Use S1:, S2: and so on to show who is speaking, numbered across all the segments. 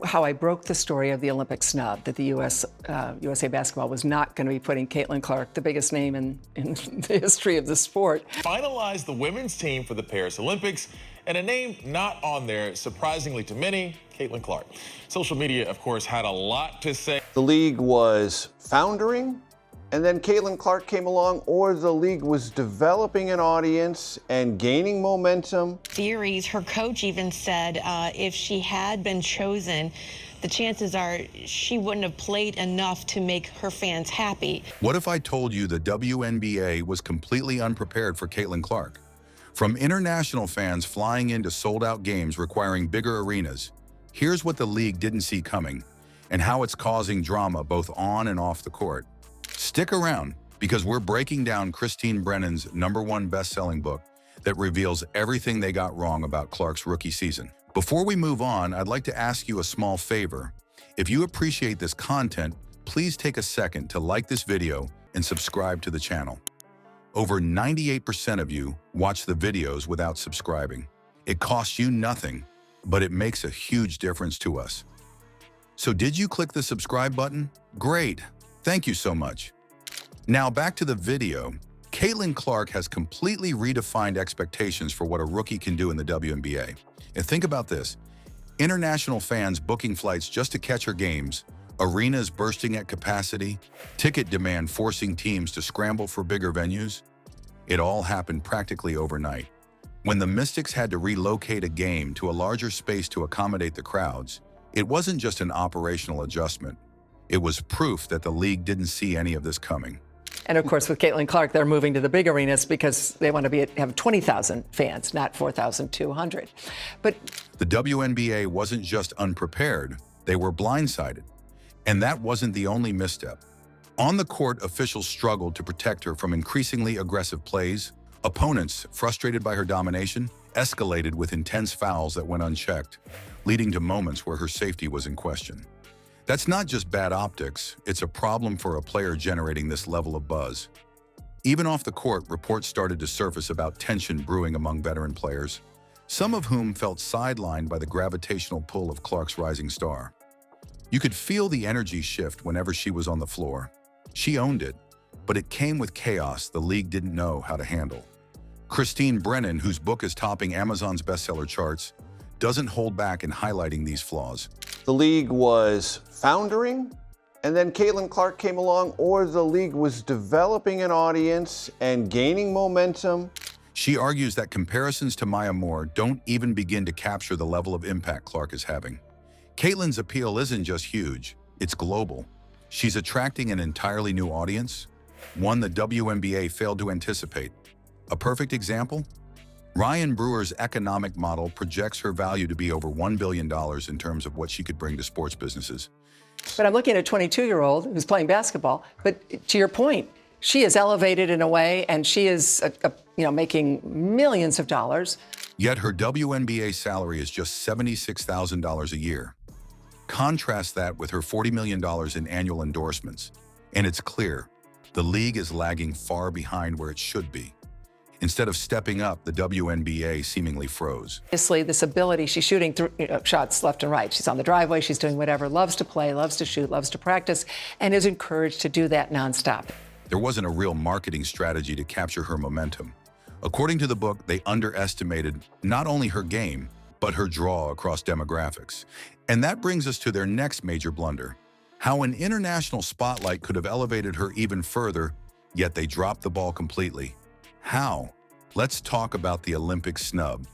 S1: how I broke the story of the Olympic snub, that the USA Basketball was not going to be putting Caitlin Clark, the biggest name in the history of the sport.
S2: Finalized the women's team for the Paris Olympics, and a name not on there, surprisingly to many, Caitlin Clark. Social media, of course, had a lot to say.
S3: The league was foundering, and then Caitlin Clark came along, or the league was developing an audience and gaining momentum.
S4: Theories, her coach even said if she had been chosen, the chances are she wouldn't have played enough to make her fans happy.
S5: What if I told you the WNBA was completely unprepared for Caitlin Clark? From international fans flying into sold-out games requiring bigger arenas, here's what the league didn't see coming and how it's causing drama both on and off the court. Stick around, because we're breaking down Christine Brennan's #1 best-selling book that reveals everything they got wrong about Clark's rookie season. Before we move on, I'd like to ask you a small favor. If you appreciate this content, please take a second to like this video and subscribe to the channel. Over 98% of you watch the videos without subscribing. It costs you nothing, but it makes a huge difference to us. So did you click the subscribe button? Great. Thank you so much. Now back to the video. Caitlin Clark has completely redefined expectations for what a rookie can do in the WNBA. And think about this. International fans booking flights just to catch her games, arenas bursting at capacity, ticket demand forcing teams to scramble for bigger venues. It all happened practically overnight. When the Mystics had to relocate a game to a larger space to accommodate the crowds, it wasn't just an operational adjustment. It was proof that the league didn't see any of this coming.
S1: And of course, with Caitlin Clark, they're moving to the big arenas because they want to have 20,000 fans, not 4,200. But
S5: the WNBA wasn't just unprepared, they were blindsided. And that wasn't the only misstep. On the court, officials struggled to protect her from increasingly aggressive plays. Opponents, frustrated by her domination, escalated with intense fouls that went unchecked, leading to moments where her safety was in question. That's not just bad optics, it's a problem for a player generating this level of buzz. Even off the court, reports started to surface about tension brewing among veteran players, some of whom felt sidelined by the gravitational pull of Clark's rising star. You could feel the energy shift whenever she was on the floor. She owned it, but it came with chaos the league didn't know how to handle. Christine Brennan, whose book is topping Amazon's bestseller charts, doesn't hold back in highlighting these flaws.
S3: The league was foundering, and then Caitlin Clark came along, or the league was developing an audience and gaining momentum.
S5: She argues that comparisons to Maya Moore don't even begin to capture the level of impact Clark is having. Caitlin's appeal isn't just huge, it's global. She's attracting an entirely new audience, one the WNBA failed to anticipate. A perfect example? Ryan Brewer's economic model projects her value to be over $1 billion in terms of what she could bring to sports businesses.
S1: But I'm looking at a 22-year-old who's playing basketball. But to your point, she is elevated in a way, and she is making millions of dollars.
S5: Yet her WNBA salary is just $76,000 a year. Contrast that with her $40 million in annual endorsements, and it's clear the league is lagging far behind where it should be. Instead of stepping up, the WNBA seemingly froze.
S1: Obviously, this ability, she's shooting shots left and right. She's on the driveway, she's doing whatever, loves to play, loves to shoot, loves to practice, and is encouraged to do that nonstop.
S5: There wasn't a real marketing strategy to capture her momentum. According to the book, they underestimated not only her game, but her draw across demographics. And that brings us to their next major blunder. How an international spotlight could have elevated her even further, yet they dropped the ball completely. How? Let's talk about the Olympic snub.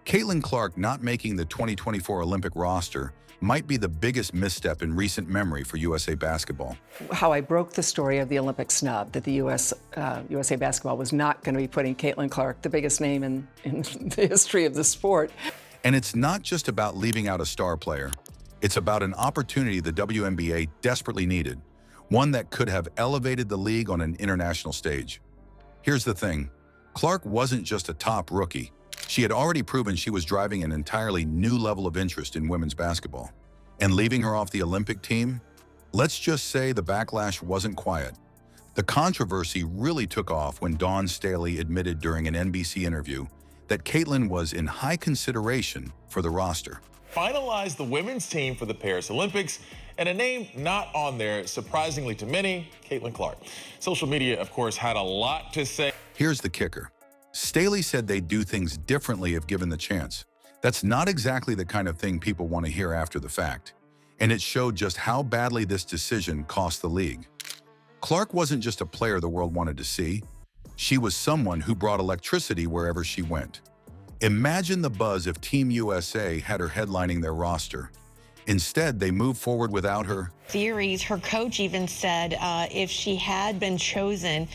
S5: Caitlin Clark not making the 2024 Olympic roster might be the biggest misstep in recent memory for USA Basketball.
S1: How I broke the story of the Olympic snub, that the USA Basketball was not going to be putting Caitlin Clark, the biggest name in the history of the sport.
S5: And it's not just about leaving out a star player. It's about an opportunity the WNBA desperately needed, one that could have elevated the league on an international stage. Here's the thing. Clark wasn't just a top rookie. She had already proven she was driving an entirely new level of interest in women's basketball. And leaving her off the Olympic team? Let's just say the backlash wasn't quiet. The controversy really took off when Dawn Staley admitted during an NBC interview that Caitlin was in high consideration for the roster.
S2: Finalized the women's team for the Paris Olympics, and a name not on there, surprisingly to many, Caitlin Clark. Social media, of course, had a lot to say.
S5: Here's the kicker. Staley said they'd do things differently if given the chance. That's not exactly the kind of thing people want to hear after the fact. And it showed just how badly this decision cost the league. Clark wasn't just a player the world wanted to see. She was someone who brought electricity wherever she went. Imagine the buzz if Team USA had her headlining their roster. Instead, they moved forward without her.
S4: Theories, her coach even said if she had been chosen,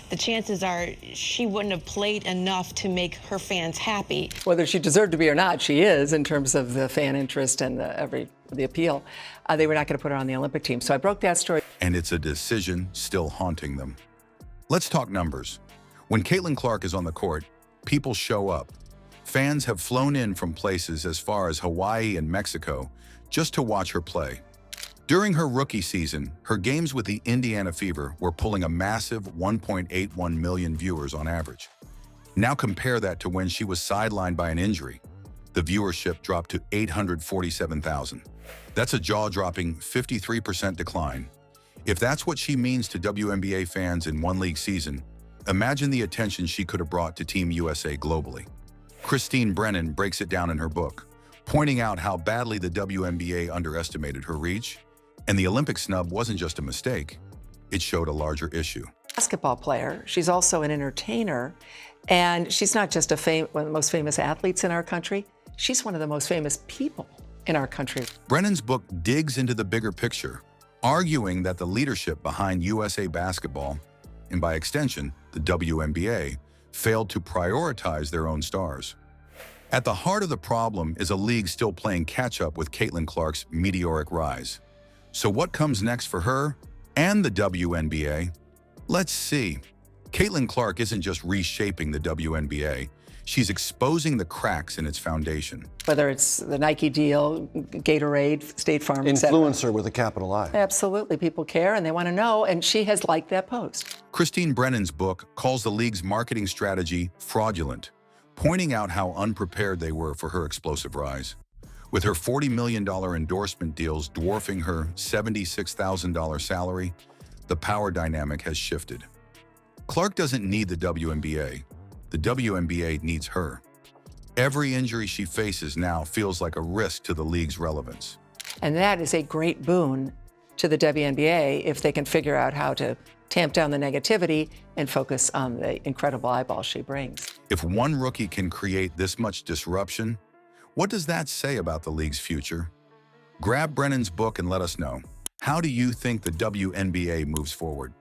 S4: the chances are she wouldn't have played enough to make her fans happy.
S1: Whether she deserved to be or not, she is in terms of the fan interest and the appeal. They were not going to put her on the Olympic team. So I broke that story.
S5: And it's a decision still haunting them. Let's talk numbers. When Caitlin Clark is on the court, people show up. Fans have flown in from places as far as Hawaii and Mexico just to watch her play. During her rookie season, her games with the Indiana Fever were pulling a massive 1.81 million viewers on average. Now compare that to when she was sidelined by an injury. The viewership dropped to 847,000. That's a jaw-dropping 53% decline. If that's what she means to WNBA fans in one league season, imagine the attention she could have brought to Team USA globally. Christine Brennan breaks it down in her book, pointing out how badly the WNBA underestimated her reach. And the Olympic snub wasn't just a mistake, it showed a larger issue.
S1: Basketball player, she's also an entertainer, and she's not just one of the most famous athletes in our country, she's one of the most famous people in our country.
S5: Brennan's book digs into the bigger picture, arguing that the leadership behind USA Basketball, and by extension, the WNBA, failed to prioritize their own stars. At the heart of the problem is a league still playing catch-up with Caitlin Clark's meteoric rise. So what comes next for her and the WNBA? Let's see. Caitlin Clark isn't just reshaping the WNBA, she's exposing the cracks in its foundation.
S1: Whether it's the Nike deal, Gatorade, State Farm, etc.
S3: Influencer with a capital I.
S1: Absolutely, people care and they want to know, and she has liked that post.
S5: Christine Brennan's book calls the league's marketing strategy fraudulent, pointing out how unprepared they were for her explosive rise. With her $40 million endorsement deals dwarfing her $76,000 salary, the power dynamic has shifted. Clark doesn't need the WNBA. The WNBA needs her. Every injury she faces now feels like a risk to the league's relevance.
S1: And that is a great boon to the WNBA if they can figure out how to tamp down the negativity and focus on the incredible eyeballs she brings.
S5: If one rookie can create this much disruption, what does that say about the league's future? Grab Brennan's book and let us know. How do you think the WNBA moves forward?